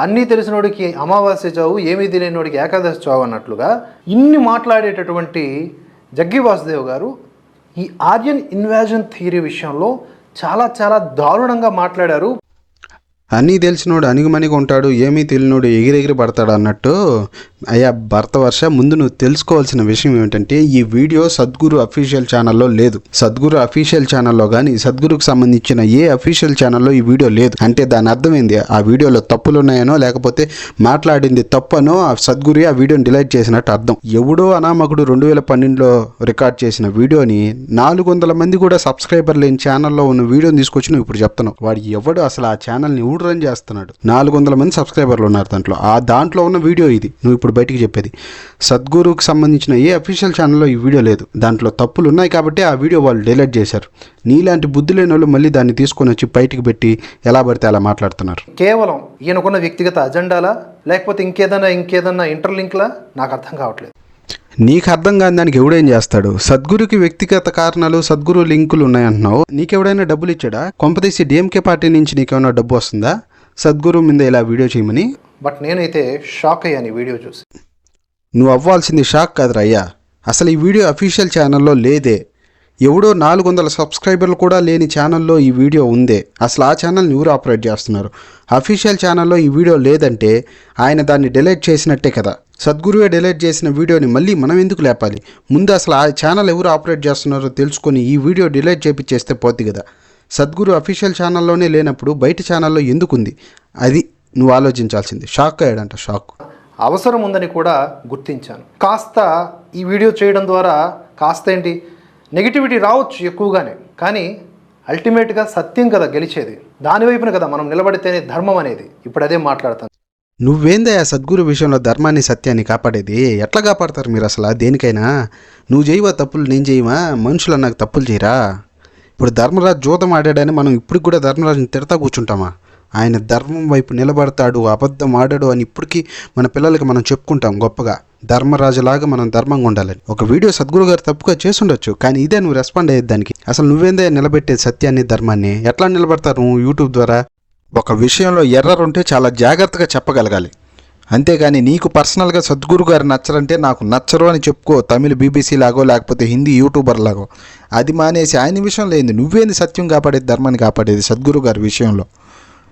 అన్నీ తెలిసినోడికి అమావాస్య చావు, ఏమీ తెలియనోడికి ఏకాదశి చావు అన్నట్లుగా ఇన్ని మాట్లాడేటటువంటి జగ్గి వాసుదేవ్ గారు ఈ ఆర్యన్ ఇన్వాజన్ థియరీ విషయంలో చాలా చాలా దారుణంగా మాట్లాడారు. అన్నీ తెలిసినోడు అణిగిమణిగా ఉంటాడు, ఏమీ తెలియనోడు ఎగిరెగిరి పడతాడు అన్నట్టు. అయ్యా భరతవర్ష, ముందు నువ్వు తెలుసుకోవాల్సిన విషయం ఏమిటంటే ఈ వీడియో సద్గురు అఫీషియల్ ఛానల్లో లేదు. సద్గురు అఫీషియల్ ఛానల్లో కానీ సద్గురుకు సంబంధించిన ఏ అఫీషియల్ ఛానల్లో ఈ వీడియో లేదు. అంటే దాని అర్థం ఏంది? ఆ వీడియోలో తప్పులు ఉన్నాయనో లేకపోతే మాట్లాడింది తప్పనో ఆ సద్గురు ఆ వీడియోని డిలీట్ చేసినట్టు అర్థం. ఎవడో అనామకుడు 2012లో రికార్డ్ చేసిన వీడియోని 400 మంది కూడా సబ్స్క్రైబర్ లేని ఛానల్లో ఉన్న వీడియోని తీసుకొచ్చి నువ్వు ఇప్పుడు చెప్తున్నావు. వాడు ఎవడు అసలు ఆ ఛానల్ని రన్ చేస్తున్నాడు? 400 మంది సబ్స్క్రైబర్లు ఉన్నారు దాంట్లో ఉన్న వీడియో ఇది నువ్వు ఇప్పుడు బయటికి చెప్పేది. సద్గురుకు సంబంధించిన ఏ అఫీషియల్ ఛానల్లో ఈ వీడియో లేదు. దాంట్లో తప్పులు ఉన్నాయి కాబట్టి ఆ వీడియో వాళ్ళు డిలీట్ చేశారు. నీలాంటి బుద్ధి లేని వాళ్ళు మళ్ళీ దాన్ని తీసుకొని వచ్చి బయటికి పెట్టి ఎలా పడితే అలా మాట్లాడుతున్నారు. కేవలం ఈయనకున్న వ్యక్తిగత అజెండాలా లేకపోతే ఇంకేదన్నా ఇంటర్లింక్లా నాకు అర్థం కావట్లేదు. నీకు అర్థం కాని దానికి ఎవడేం చేస్తాడు? సద్గురుకి వ్యక్తిగత కారణాలు, సద్గురు లింకులు ఉన్నాయంటున్నావు. నీకెవడైనా డబ్బులు ఇచ్చాడా? కొంపదీసి డిఎంకే పార్టీ నుంచి నీకేమైనా డబ్బు వస్తుందా సద్గురు మీద ఇలా వీడియో చేయమని? బట్ నేనైతే షాక్ అయ్యాను ఈ వీడియో చూసి. నువ్వు అవ్వాల్సింది షాక్ కాదురా అయ్యా. అసలు ఈ వీడియో అఫీషియల్ ఛానల్లో లేదే. ఎవడో 400 సబ్స్క్రైబర్లు కూడా లేని ఛానల్లో ఈ వీడియో ఉందే. అసలు ఆ ఛానల్ని ఎవరు ఆపరేట్ చేస్తున్నారు? అఫీషియల్ ఛానల్లో ఈ వీడియో లేదంటే ఆయన దాన్ని డిలీట్ చేసినట్టే కదా. సద్గురువే డిలీట్ చేసిన వీడియోని మళ్ళీ మనం ఎందుకు లేపాలి? ముందు అసలు ఆ ఛానల్ ఎవరు ఆపరేట్ చేస్తున్నారో తెలుసుకొని ఈ వీడియో డిలీట్ చేపిచ్చేస్తే పోద్ది కదా. సద్గురు అఫీషియల్ ఛానల్లోనే లేనప్పుడు బయట ఛానల్లో ఎందుకుంది? అది నువ్వు ఆలోచించాల్సింది. షాక్ అయ్యాడంట, షాక్. అవసరం ఉందని కూడా గుర్తించాను. కాస్త ఈ వీడియో చేయడం ద్వారా కాస్త నెగిటివిటీ రావచ్చు ఎక్కువగానే, కానీ అల్టిమేట్గా సత్యం కదా గెలిచేది. దానివైపున కదా మనం నిలబడితేనే ధర్మం అనేది. ఇప్పుడు అదే మాట్లాడతాను. నువ్వేందయ్యా సద్గురు విషయంలో ధర్మాన్ని సత్యాన్ని కాపాడేది? ఎట్లా కాపాడతారు మీరు అసలు దేనికైనా? నువ్వు చేయవా తప్పులు, నేను చేయవా? మనుషులు నాకు తప్పులు చేయరా? ఇప్పుడు ధర్మరాజు జూదం ఆడాడని మనం ఇప్పుడు కూడా ధర్మరాజుని తిడతా కూర్చుంటామా? ఆయన ధర్మం వైపు నిలబడతాడు, అబద్ధం ఆడాడు అని ఇప్పటికీ మన పిల్లలకి మనం చెప్పుకుంటాం గొప్పగా. ధర్మరాజులాగా మనం ధర్మంగా ఉండాలని. ఒక వీడియో సద్గురు గారు తప్పుగా చేసుండొచ్చు, కానీ ఇదే నువ్వు రెస్పాండ్ అయ్యేది దానికి. అసలు నువ్వేందే నిలబెట్టేది సత్యాన్ని, ధర్మాన్ని? ఎట్లా నిలబడతారు నువ్వు యూట్యూబ్ ద్వారా? ఒక విషయంలో ఎర్రర్ ఉంటే చాలా జాగ్రత్తగా చెప్పగలగాలి. అంతేగాని నీకు పర్సనల్గా సద్గురు గారు నచ్చరంటే నాకు నచ్చరు అని చెప్పుకో, తమిళ BBC లాగో లేకపోతే హిందీ యూట్యూబర్ లాగో. అది మానేసి ఆయన విషయంలో ఏంది? నువ్వేంది సత్యం కాపాడేది, ధర్మాన్ని కాపాడేది సద్గురు గారి విషయంలో?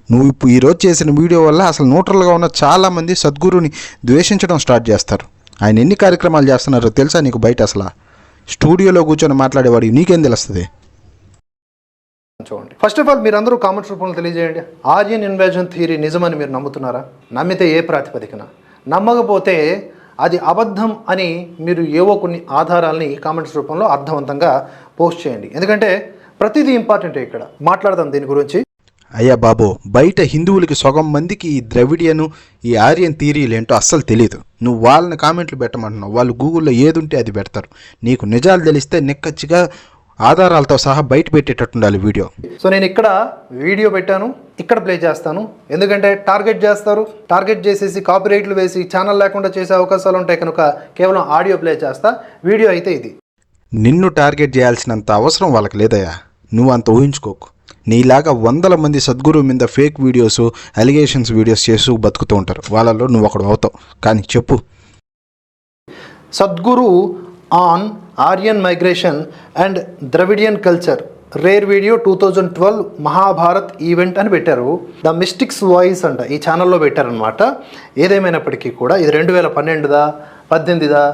నువ్వు ఇప్పుడు ఈరోజు చేసిన వీడియో వల్ల అసలు న్యూట్రల్గా ఉన్న చాలామంది సద్గురుని ద్వేషించడం స్టార్ట్ చేస్తారు. ఆయన ఎన్ని కార్యక్రమాలు చేస్తున్నారో తెలుసా నీకు? బయట అసలు స్టూడియోలో కూర్చొని మాట్లాడేవాడు నీకేం తెలుస్తుంది? చూడండి, ఫస్ట్ ఆఫ్ ఆల్ మీరందరూ కామెంట్స్ రూపంలో తెలియజేయండి. ఆర్యన్ ఇన్వాజన్ థియరీ నిజమని మీరు నమ్ముతున్నారా? నమ్మితే ఏ ప్రాతిపదికన? నమ్మకపోతే అది అబద్ధం అని మీరు ఏవో కొన్ని ఆధారాలని కామెంట్స్ రూపంలో అర్థవంతంగా పోస్ట్ చేయండి. ఎందుకంటే ప్రతిదీ ఇంపార్టెంటే. ఇక్కడ మాట్లాడదాం దీని గురించి. అయ్యా బాబు, బయట హిందువులకి సగం మందికి ఈ ద్రవిడియను, ఈ ఆర్యన్ థియరీలు ఏంటో అస్సలు తెలియదు. నువ్వు వాళ్ళని కామెంట్లు పెట్టమంటున్నావు. వాళ్ళు గూగుల్లో ఏది ఉంటే అది పెడతారు. నీకు నిజాలు తెలిస్తే నిక్కచ్చిగా ఆధారాలతో సహా బయట పెట్టేటట్టు ఉండాలి వీడియో. సో నేను ఇక్కడ వీడియో పెట్టాను, ఇక్కడ ప్లే చేస్తాను. ఎందుకంటే టార్గెట్ చేస్తారు. టార్గెట్ చేసేసి కాపీరైట్లు వేసి ఛానల్ లేకుండా చేసే అవకాశాలు ఉంటాయి కనుక కేవలం ఆడియో ప్లే చేస్తా. వీడియో అయితే ఇది. నిన్ను టార్గెట్ చేయాల్సినంత అవసరం వాళ్ళకి లేదయ్యా. నువ్వు అంత ఊహించుకోకు. నీలాగా 100 మంది సద్గురు మీద ఫేక్ వీడియోస్, అలిగేషన్స్ వీడియోస్ చేస్తూ బతుకుతూ ఉంటారు. వాళ్ళలో నువ్వు ఒకడు అవుతావు. కానీ చెప్పు. Sadhguru on Aryan migration and Dravidian culture rare video 2012 Mahabharat event అని పెట్టారు. ద మిస్టిక్స్ వాయిస్ అంట ఈ ఛానల్లో పెట్టారనమాట. ఏదేమైనప్పటికీ కూడా ఇది 2012దా 18దా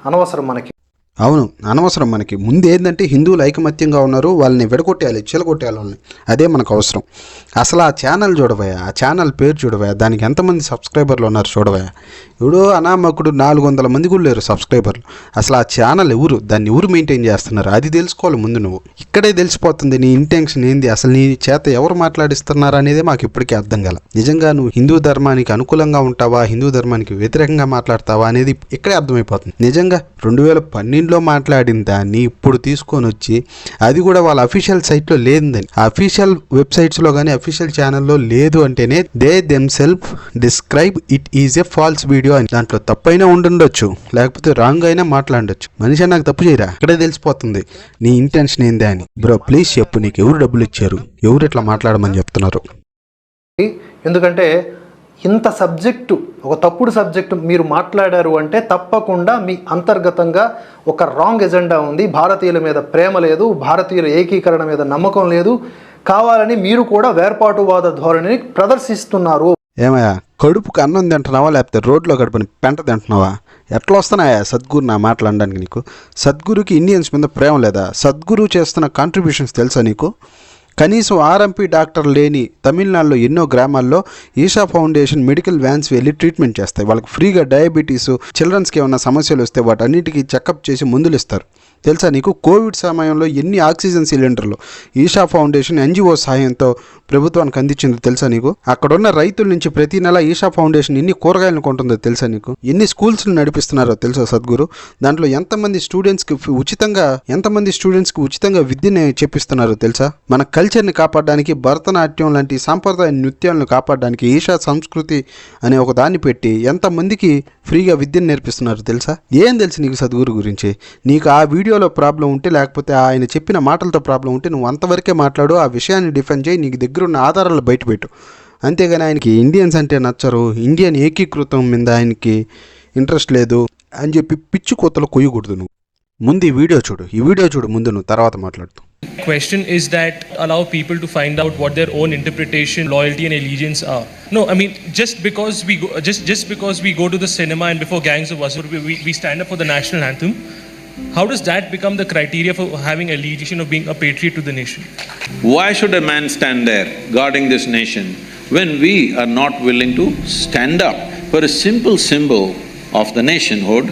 అనవసరం మనకి. అవును, అనవసరం మనకి. ముందు ఏంటంటే హిందువులు ఐకమత్యంగా ఉన్నారు, వాళ్ళని విడగొట్టేయాలి, చిలగొట్టేయాలి వాళ్ళని. అదే మనకు అవసరం. అసలు ఆ ఛానల్ చూడవయా, ఆ ఛానల్ పేరు చూడవయా, దానికి ఎంతమంది సబ్స్క్రైబర్లు ఉన్నారు చూడవయా. ఎవడో అనామకుడు 400 మంది కూడా లేరు సబ్స్క్రైబర్లు. అసలు ఆ ఛానల్ ఎవరు, దాన్ని ఎవరు మెయింటైన్ చేస్తున్నారు అది తెలుసుకోవాలి ముందు నువ్వు. ఇక్కడే తెలిసిపోతుంది నీ ఇంటెన్షన్ ఏంది, అసలు నీ చేత ఎవరు మాట్లాడిస్తున్నారు అనేది మాకు ఇప్పటికీ అర్థం కాల. నిజంగా నువ్వు హిందూ ధర్మానికి అనుకూలంగా ఉంటావా, హిందూ ధర్మానికి వ్యతిరేకంగా మాట్లాడతావా అనేది ఇక్కడే అర్థమైపోతుంది. నిజంగా 2012లో మాట్లాడిన దాన్ని ఇప్పుడు తీసుకొని వచ్చి అది కూడా వాళ్ళ అఫీషియల్ సైట్లో లేదని, అఫీషియల్ వెబ్సైట్స్లో కానీ అఫీషియల్ ఛానల్లో లేదు అంటేనే they themself describe it is a false video అని. దాంట్లో తప్పైనా ఉండుండొచ్చు, లేకపోతే రాంగ్ అయినా మాట్లాడొచ్చు. మనిషి నాకు తప్పు చేయరా, ఇక్కడే తెలిసిపోతుంది నీ ఇంటెన్షన్ ఏందే అని. బ్రో ప్లీజ్ చెప్పు, నీకు ఎవరు డబ్బులు ఇచ్చారు, ఎవరు ఇట్లా మాట్లాడమని చెప్తున్నారు? ఎందుకంటే ఇంత సబ్జెక్టు, ఒక తప్పుడు సబ్జెక్టు మీరు మాట్లాడారు అంటే తప్పకుండా మీ అంతర్గతంగా ఒక రాంగ్ ఎజెండా ఉంది. భారతీయుల మీద ప్రేమ లేదు, భారతీయుల ఏకీకరణ మీద నమ్మకం లేదు, కావాలని మీరు కూడా వేర్పాటువాద ధోరణిని ప్రదర్శిస్తున్నారు. ఏమయ్యా, కడుపుకు అన్నం తింటున్నావా లేకపోతే రోడ్లో గడపని పెంట తింటున్నావా? ఎట్లా వస్తున్నాయా సద్గురు నా మాట్లాడడానికి? నీకు సద్గురుకి ఇండియన్స్ మీద ప్రేమ లేదా? సద్గురు చేస్తున్న కాంట్రిబ్యూషన్స్ తెలుసా నీకు? కనీసం ఆర్ఎంపీ డాక్టర్ లేని తమిళనాడులో ఎన్నో గ్రామాల్లో ఈషా ఫౌండేషన్ మెడికల్ వ్యాన్స్ వెళ్ళి ట్రీట్మెంట్ చేస్తాయి. వాళ్ళకి ఫ్రీగా డయాబెటీసు, చిల్డ్రన్స్కి ఏమైనా సమస్యలు వస్తే వాటన్నిటికీ చెకప్ చేసి మందులు ఇస్తారు. తెలుసా నీకు? కోవిడ్ సమయంలో ఎన్ని ఆక్సిజన్ సిలిండర్లు ఈషా ఫౌండేషన్ ఎన్జిఓ సహాయంతో ప్రభుత్వానికి అందించిందో తెలుసా నీకు? అక్కడున్న రైతుల నుంచి ప్రతి నెల ఈషా ఫౌండేషన్ ఎన్ని కూరగాయలను కొంటుందో తెలుసా నీకు? ఎన్ని స్కూల్స్ని నడిపిస్తున్నారో తెలుసా సద్గురు? దాంట్లో ఎంతమంది స్టూడెంట్స్కి ఉచితంగా విద్యని చెప్పిస్తున్నారో తెలుసా? మన కల్చర్ని కాపాడడానికి, భరతనాట్యం లాంటి సాంప్రదాయ నృత్యాలను కాపాడడానికి ఈషా సంస్కృతి అనే ఒక దాన్ని పెట్టి ఎంతమందికి ఫ్రీగా విద్యను నేర్పిస్తున్నారు తెలుసా? ఏం తెలుసు నీకు సద్గురు గురించి? నీకు ఆ వీడియోలో ప్రాబ్లం ఉంటే, లేకపోతే ఆయన చెప్పిన మాటలతో ప్రాబ్లం ఉంటే నువ్వు అంతవరకే మాట్లాడు, ఆ విషయాన్ని డిఫెండ్ చేయి, నీకు దగ్గర ఉన్న ఆధారాలు బయటపెట్టు. అంతేగాని ఆయనకి ఇండియన్స్ అంటే నచ్చరు, ఇండియన్ ఏకీకృతం మీద ఆయనకి ఇంట్రెస్ట్ లేదు అని చెప్పి పిచ్చి కోతలు కొయ్యకూడదు. నువ్వు ముందు ఈ వీడియో చూడు ముందు, నువ్వు తర్వాత మాట్లాడుతూ. Question is that allow people to find out what their own interpretation, loyalty and allegiance are. No, I mean just because we go to the cinema and before Gangs of Wasseypur we stand up for the national anthem, how does that become the criteria for having allegiance or being a patriot to the nation? Why should a man stand there guarding this nation when we are not willing to stand up for a simple symbol of the nationhood?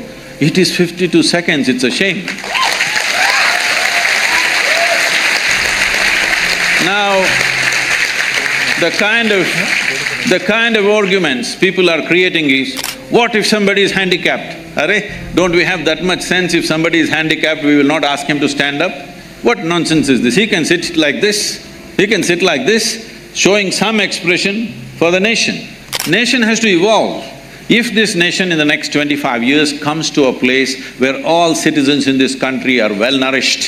It is 52 seconds, it's a shame. Now, the kind of arguments people are creating is, what if somebody is handicapped? Arey, don't we have that much sense? If somebody is handicapped, we will not ask him to stand up? What nonsense is this? He can sit like this, showing some expression for the nation. Nation has to evolve. If this nation in the next 25 years comes to a place where all citizens in this country are well nourished,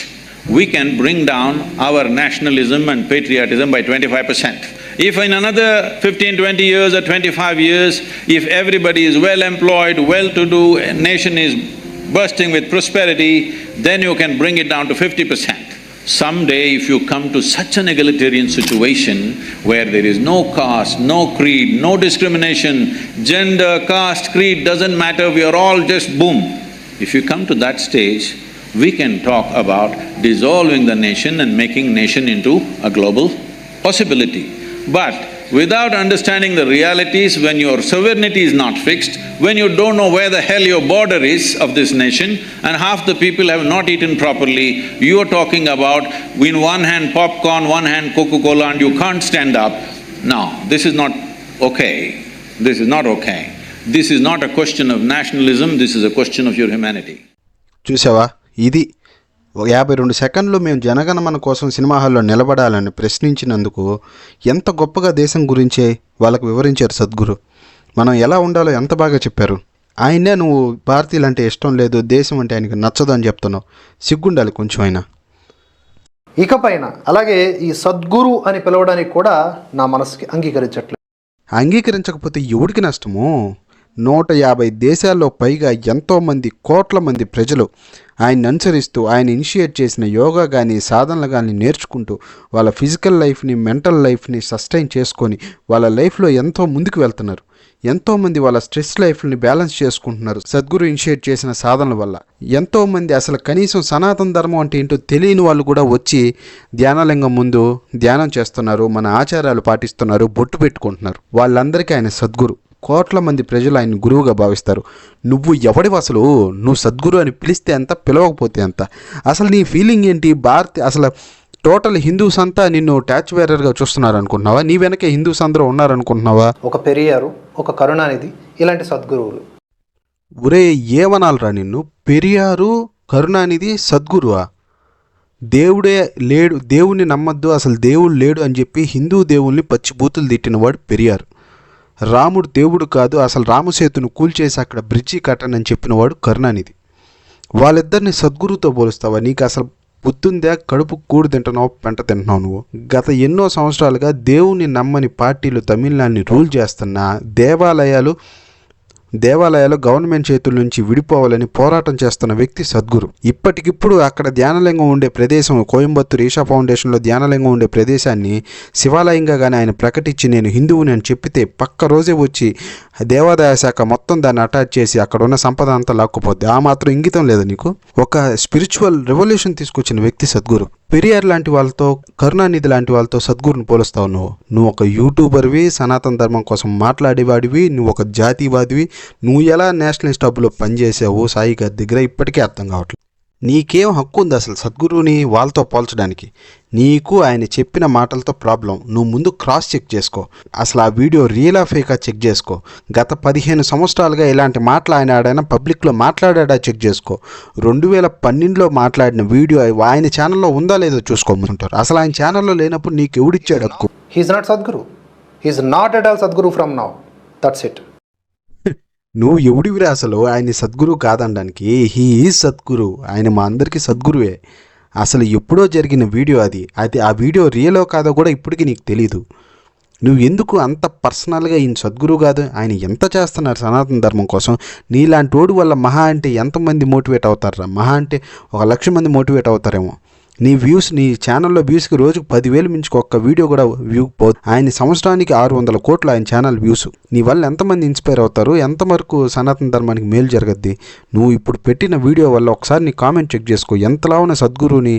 we can bring down our nationalism and patriotism by 25%. If in another 15, 20 years or 25 years, if everybody is well employed, well-to-do, a nation is bursting with prosperity, then you can bring it down to 50%. Someday, if you come to such an egalitarian situation where there is no caste, no creed, no discrimination, gender, caste, creed doesn't matter, we are all just boom. If you come to that stage, we can talk about dissolving the nation and making nation into a global possibility. But without understanding the realities, when your sovereignty is not fixed, when you don't know where the hell your border is of this nation, and half the people have not eaten properly, you are talking about in one hand popcorn, one hand Coca-Cola, and you can't stand up. No, this is not okay. This is not okay. This is not a question of nationalism, this is a question of your humanity. చూసావా? ఇది 52 సెకండ్లు మేము జనగణమన కోసం cinema హాల్లో నిలబడాలని ప్రశ్నించినందుకు ఎంత గొప్పగా దేశం గురించే వాళ్ళకు వివరించారు సద్గురు. మనం ఎలా ఉండాలో ఎంత బాగా చెప్పారు. ఆయనే నువ్వు భారతీయులంటే ఇష్టం లేదు, దేశం అంటే ఆయనకి నచ్చదు అని చెప్తున్నావు. సిగ్గుండాలి కొంచెం అయినా. ఇకపైన అలాగే ఈ సద్గురు అని పిలవడానికి కూడా నా మనసుకి అంగీకరించట్లేదు. అంగీకరించకపోతే ఎవడికి నష్టము? 150 దేశాల్లో పైగా ఎంతోమంది కోట్ల మంది ప్రజలు ఆయన్ని అనుసరిస్తూ ఆయన ఇనిషియేట్ చేసిన యోగా కానీ సాధనలు కానీ నేర్చుకుంటూ వాళ్ళ ఫిజికల్ లైఫ్ని, మెంటల్ లైఫ్ని సస్టైన్ చేసుకొని వాళ్ళ లైఫ్లో ఎంతో ముందుకు వెళ్తున్నారు. ఎంతోమంది వాళ్ళ స్ట్రెస్ లైఫ్ని బ్యాలెన్స్ చేసుకుంటున్నారు సద్గురు ఇనిషియేట్ చేసిన సాధనల వల్ల. ఎంతోమంది అసలు కనీసం సనాతన ధర్మం అంటే ఏంటో తెలియని వాళ్ళు కూడా వచ్చి ధ్యానలింగం ముందు ధ్యానం చేస్తున్నారు, మన ఆచారాలు పాటిస్తున్నారు, బొట్టు పెట్టుకుంటున్నారు. వాళ్ళందరికీ ఆయన సద్గురు. కోట్ల మంది ప్రజలు ఆయన గురువుగా భావిస్తారు. నువ్వు ఎవడివి అసలు? నువ్వు సద్గురు అని పిలిస్తే ఎంత, పిలవకపోతే ఎంత? అసలు నీ ఫీలింగ్ ఏంటి? అసలు టోటల్ హిందూస్ అంతా నిన్ను ట్యాచ్ వేరర్గా చూస్తున్నారు అనుకుంటున్నావా? నీ వెనకే హిందూస్ అందరూ ఉన్నారనుకుంటున్నావా? ఒక పెరియారు, ఒక కరుణానిధి, ఇలాంటి సద్గురువులు. ఒరే ఏమనాలరా నిన్ను? పెరియారు, కరుణానిధి, సద్గురువా? దేవుడే లేడు, దేవుణ్ణి నమ్మద్దు, అసలు దేవుడు లేడు అని చెప్పి హిందూ దేవుల్ని పచ్చిబూతులు తిట్టినవాడు పెరియారు. రాముడు దేవుడు కాదు, అసలు రామసేతును కూల్చేసి అక్కడ బ్రిడ్జి కట్టనని చెప్పినవాడు కరుణానిధి. వాళ్ళిద్దరిని సద్గురుతో పోలుస్తావా? నీకు అసలు పొద్దుందే కడుపు కూడు తింటున్నావు, పెంట తింటున్నావు నువ్వు. గత ఎన్నో సంవత్సరాలుగా దేవుని నమ్మని పార్టీలు తమిళనాడుని రూల్ చేస్తున్నా దేవాలయాలు గవర్నమెంట్ చేతుల నుంచి విడిపోవాలని పోరాటం చేస్తున్న వ్యక్తి సద్గురు. ఇప్పటికిప్పుడు అక్కడ ధ్యానలింగం ఉండే ప్రదేశం, కోయంబత్తూరు ఈషా ఫౌండేషన్లో ధ్యానలింగం ఉండే ప్రదేశాన్ని శివాలయంగా కానీ ఆయన ప్రకటించి నేను హిందువుని అని చెప్పితే పక్క రోజే వచ్చి దేవాదాయ శాఖ మొత్తం దాన్ని అటాచ్ చేసి అక్కడ ఉన్న సంపద అంతా లాక్కుపోద్ది. ఆ మాత్రం ఇంగితం లేదు నీకు? ఒక స్పిరిచువల్ రెవల్యూషన్ తీసుకొచ్చిన వ్యక్తి సద్గురు. పెరియార్ లాంటి వాళ్ళతో, కరుణానిధి లాంటి వాళ్ళతో సద్గురుని పోలుస్తావు నువ్వు ఒక యూట్యూబర్వి, సనాతన ధర్మం కోసం మాట్లాడేవాడివి, నువ్వు ఒక జాతీయవాదివి. నువ్వు ఎలా నేషనలిస్ట్ హబ్లో పనిచేసావు సాయి గారి దగ్గర ఇప్పటికీ అర్థం కావట్లేదు. నీకేం హక్కు ఉంది అసలు సద్గురుని వాళ్ళతో పోల్చడానికి? నీకు ఆయన చెప్పిన మాటలతో ప్రాబ్లం. నువ్వు ముందు క్రాస్ చెక్ చేసుకో. అసలు ఆ వీడియో రియలా ఫేకా చెక్ చేసుకో. గత 15 సంవత్సరాలుగా ఇలాంటి మాటలు ఆయన పబ్లిక్లో మాట్లాడా చెక్ చేసుకో. 2012లో మాట్లాడిన వీడియో ఆయన ఛానల్లో ఉందా లేదో చూసుకోమంటారు. అసలు ఆయన ఛానల్లో లేనప్పుడు నీకు ఎవడిచ్చాడు హక్కు? He's not Sadhguru. He's not at all Sadhguru from now. That's it. నువ్వు ఎవడివిరా అసలు ఆయన సద్గురు కాదనడానికి? He is Sadhguru. ఆయన మా అందరికీ సద్గురువే. అసలు ఎప్పుడో జరిగిన వీడియో అది ఆ వీడియో రియలో కాదో కూడా ఇప్పటికీ నీకు తెలీదు. నువ్వు ఎందుకు అంత పర్సనల్గా ఈయన సద్గురు కాదు, ఆయన ఎంత చేస్తున్నారు సనాతన ధర్మం కోసం? నీలాంటి వాడు వల్ల మహా అంటే ఎంతమంది మోటివేట్ అవుతారా? మహా అంటే 1,00,000 మంది మోటివేట్ అవుతారేమో. నీ ఛానల్లో వ్యూస్కి రోజుకు 10,000 మించుకు ఒక్క వీడియో కూడా వ్యూ పోదు. ఆయన సంవత్సరానికి 600 కోట్లు ఆయన ఛానల్ వ్యూస్. నీ వల్ల ఎంతమంది ఇన్స్పైర్ అవుతారు? ఎంతవరకు సనాతన ధర్మానికి మేలు జరగద్ది? నువ్వు ఇప్పుడు పెట్టిన వీడియో వల్ల ఒకసారి నీ కామెంట్ చెక్ చేసుకో. ఎంతలా ఉన్న సద్గురుని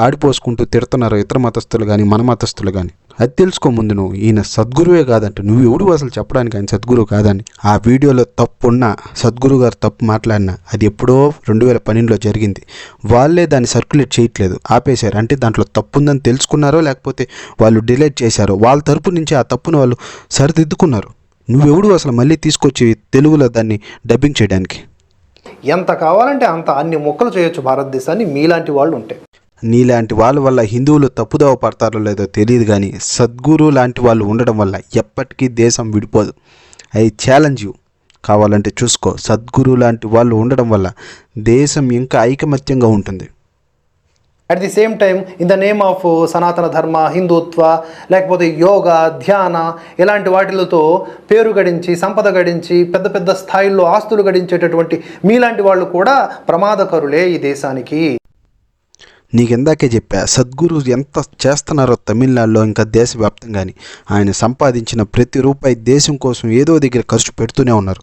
ఆడిపోసుకుంటూ తిడుతున్నారో ఇతర మతస్థులు కానీ మన మతస్థులు కానీ. అది తెలుసుకో ముందు నువ్వు. ఈయన సద్గురువే కాదంటే నువ్వు ఎవడు అసలు చెప్పడానికి ఆయన సద్గురు కాదని? ఆ వీడియోలో తప్పున్నా, సద్గురు గారు తప్పు మాట్లాడినా అది ఎప్పుడో 2012లో జరిగింది. వాళ్ళే దాన్ని సర్క్యులేట్ చేయట్లేదు, ఆపేశారు. అంటే దాంట్లో తప్పు ఉందని తెలుసుకున్నారో లేకపోతే వాళ్ళు డిలీట్ చేశారో, వాళ్ళ తరపు నుంచి ఆ తప్పును వాళ్ళు సరిదిద్దుకున్నారు. నువ్వెవడు అసలు మళ్ళీ తీసుకొచ్చి తెలుగులో దాన్ని డబ్బింగ్ చేయడానికి? ఎంత కావాలంటే అంత అన్ని మొక్కలు చేయొచ్చు భారతదేశాన్ని మీలాంటి వాళ్ళు ఉంటే. నీలాంటి వాళ్ళ వల్ల హిందువులు తప్పుదోవ పడతారో లేదో తెలియదు కానీ సద్గురు లాంటి వాళ్ళు ఉండడం వల్ల ఎప్పటికీ దేశం విడిపోదు. ఐ ఛాలెంజ్ యూ, కావాలంటే చూసుకో. సద్గురు లాంటి వాళ్ళు ఉండడం వల్ల దేశం ఇంకా ఐకమత్యంగా ఉంటుంది. At the same time in the name of సనాతన ధర్మ, హిందుత్వ, లేకపోతే యోగా, ధ్యాన ఇలాంటి వాటిలతో పేరు గడించి, సంపద గడించి, పెద్ద పెద్ద స్థాయిల్లో ఆస్తులు గడించేటటువంటి మీలాంటి వాళ్ళు కూడా ప్రమాదకరులే ఈ దేశానికి. నీకెందాకే చెప్పా, సద్గురు ఎంత చేస్తున్నారో తమిళనాడులో ఇంకా దేశవ్యాప్తంగాని. ఆయన సంపాదించిన ప్రతి రూపాయి దేశం కోసం ఏదో దగ్గర ఖర్చు పెడుతూనే ఉన్నారు.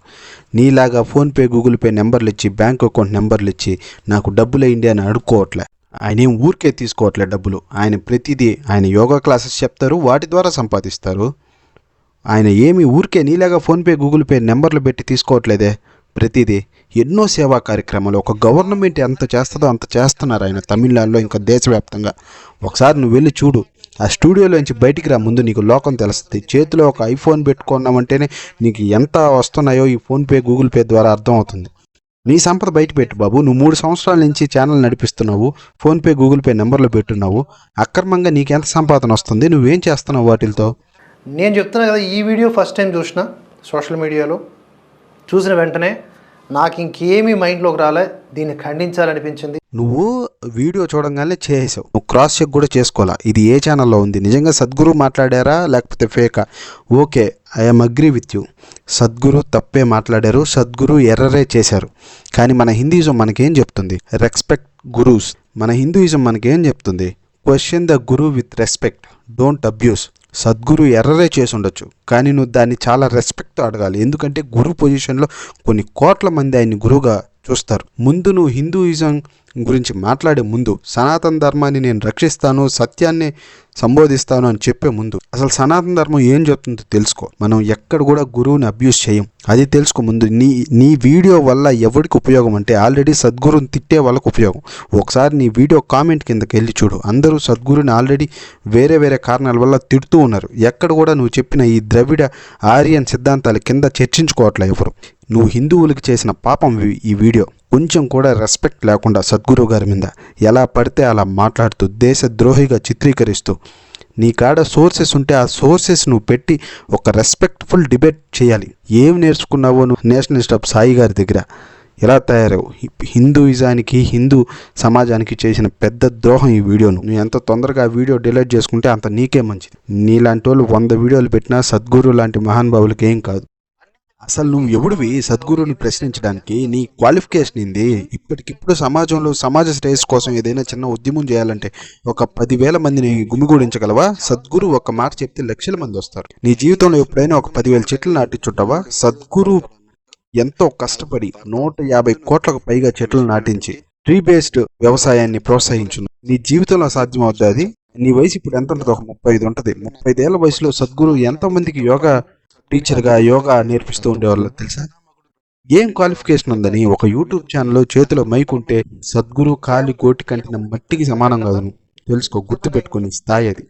నీలాగా ఫోన్పే, గూగుల్ పే నెంబర్లు ఇచ్చి, బ్యాంక్ అకౌంట్ నెంబర్లు ఇచ్చి నాకు డబ్బులు వేయండి అని అడుక్కోవట్లే. ఆయన ఏం ఊరికే తీసుకోవట్లే డబ్బులు. ఆయన ప్రతిదీ ఆయన యోగా క్లాసెస్ చెప్తారు, వాటి ద్వారా సంపాదిస్తారు. ఆయన ఏమి ఊరికే నీలాగా ఫోన్పే, గూగుల్ పే నెంబర్లు పెట్టి తీసుకోవట్లేదే. ప్రతిదీ ఎన్నో సేవా కార్యక్రమాలు ఒక గవర్నమెంట్ ఎంత చేస్తుందో అంత చేస్తున్నారు ఆయన తమిళనాడులో ఇంకా దేశవ్యాప్తంగా. ఒకసారి నువ్వు వెళ్ళి చూడు. ఆ స్టూడియోలోంచి బయటికి రా, ముందు నీకు లోకం తెలుస్తుంది. చేతిలో ఒక ఐఫోన్ పెట్టుకున్నామంటేనే నీకు ఎంత వస్తున్నాయో ఈ ఫోన్పే, గూగుల్ పే ద్వారా అర్థమవుతుంది. నీ సంపద బయట పెట్టు బాబు. నువ్వు 3 సంవత్సరాల నుంచి ఛానల్ నడిపిస్తున్నావు, ఫోన్పే, గూగుల్ పే నెంబర్లు పెట్టున్నావు. అక్రమంగా నీకెంత సంపాదన వస్తుంది? నువ్వేం చేస్తున్నావు వాటితో? నేను చెప్తున్నా కదా, ఈ వీడియో ఫస్ట్ టైం చూసిన సోషల్ మీడియాలో చూసిన వెంటనే నాకు ఇంకేమీ మైండ్లోకి రాలే, దీన్ని ఖండించాలనిపించింది. నువ్వు వీడియో చూడంగానే చేసావు, నువ్వు క్రాస్ చెక్ కూడా చేసుకోవాలా ఇది ఏ ఛానల్లో ఉంది, నిజంగా సద్గురు మాట్లాడారా లేకపోతే ఫేకా? Okay, I'm agree with you. Sadhguru తప్పే మాట్లాడారు, సద్గురు ఎర్రరే చేశారు. కానీ మన హిందూయిజం మనకేం చెప్తుంది? Respect gurus. మన హిందూయిజం మనకేం చెప్తుంది? Question the guru with respect, don't abuse. Sadhguru ఎర్రరే చేసి ఉండొచ్చు, కానీ నువ్వు దాన్ని చాలా రెస్పెక్ట్తో అడగాలి. ఎందుకంటే గురు పొజిషన్లో కొన్ని కోట్ల మంది ఆయన్ని గురువుగా చూస్తారు. ముందు నువ్వు హిందూయిజం గురించి మాట్లాడే ముందు, సనాతన ధర్మాన్ని నేను రక్షిస్తాను, సత్యాన్ని సంబోధిస్తాను అని చెప్పే ముందు అసలు సనాతన ధర్మం ఏం చెప్తుందో తెలుసుకో. మనం ఎక్కడ కూడా గురువుని అబ్యూస్ చేయం, అది తెలుసుకో ముందు. నీ వీడియో వల్ల ఎవరికి ఉపయోగం అంటే ఆల్రెడీ సద్గురుని తిట్టే వాళ్ళకు ఉపయోగం. ఒకసారి నీ వీడియో కామెంట్ కిందకి వెళ్ళి చూడు. అందరూ సద్గురుని ఆల్రెడీ వేరే వేరే కారణాల వల్ల తిడుతూ ఉన్నారు. ఎక్కడ కూడా నువ్వు చెప్పిన ఈ ద్రవిడ ఆర్యన్ సిద్ధాంతాల కింద చర్చించుకోవట్లే ఎవరు. నువ్వు హిందువులకి చేసిన పాపం ఈ వీడియో. కొంచెం కూడా రెస్పెక్ట్ లేకుండా సద్గురు గారి మీద ఎలా పడితే అలా మాట్లాడుతూ దేశద్రోహిగా చిత్రీకరిస్తూ, నీ కాడ సోర్సెస్ ఉంటే ఆ సోర్సెస్ నువ్వు పెట్టి ఒక రెస్పెక్ట్ఫుల్ డిబేట్ చేయాలి. ఏం నేర్చుకున్నావో నువ్వు నేషనలిస్ట్ ఆఫ్ సాయి గారి దగ్గర? ఎలా తయారవు. హిందూయిజానికి, హిందూ సమాజానికి చేసిన పెద్ద ద్రోహం ఈ వీడియోను. నువ్వు ఎంత తొందరగా ఆ వీడియో డిలీట్ చేసుకుంటే అంత నీకే మంచిది. నీలాంటి వాళ్ళు 100 వీడియోలు పెట్టినా సద్గురు లాంటి మహానుభావులకి ఏం కాదు. అసలు నువ్వు ఎవడివి సద్గురుని ప్రశ్నించడానికి? నీ క్వాలిఫికేషన్ ఏంది? ఇప్పటికిప్పుడు సమాజంలో సమాజ శ్రేయస్సు కోసం ఏదైనా చిన్న ఉద్యమం చేయాలంటే ఒక 10,000 మందిని గుమిగూడించగలవా? సద్గురు ఒక మాట చెప్తే లక్షల మంది వస్తారు. నీ జీవితంలో ఎప్పుడైనా ఒక 10,000 చెట్లు నాటించుంటావా? సద్గురు ఎంతో కష్టపడి 150 కోట్లకు పైగా చెట్లు నాటించి ట్రీ బేస్డ్ వ్యవసాయాన్ని ప్రోత్సహించును. నీ జీవితంలో సాధ్యం అవుతుంది అది. నీ వయసు ఇప్పుడు ఎంత ఉంటుంది? ఒక 35 ఉంటుంది. 35 ఏళ్ల వయసులో సద్గురు ఎంతో మందికి యోగా టీచర్గా యోగా నేర్పిస్తూ ఉండేవాళ్ళు తెలుసా? ఏం క్వాలిఫికేషన్ ఉందని? ఒక యూట్యూబ్ ఛానల్లో చేతిలో మైక్ ఉంటే సద్గురు కాలి కోటి కంటిన మట్టికి సమానం కాదు. తెలుసుకో, గుర్తుపెట్టుకుని స్థాయి అది.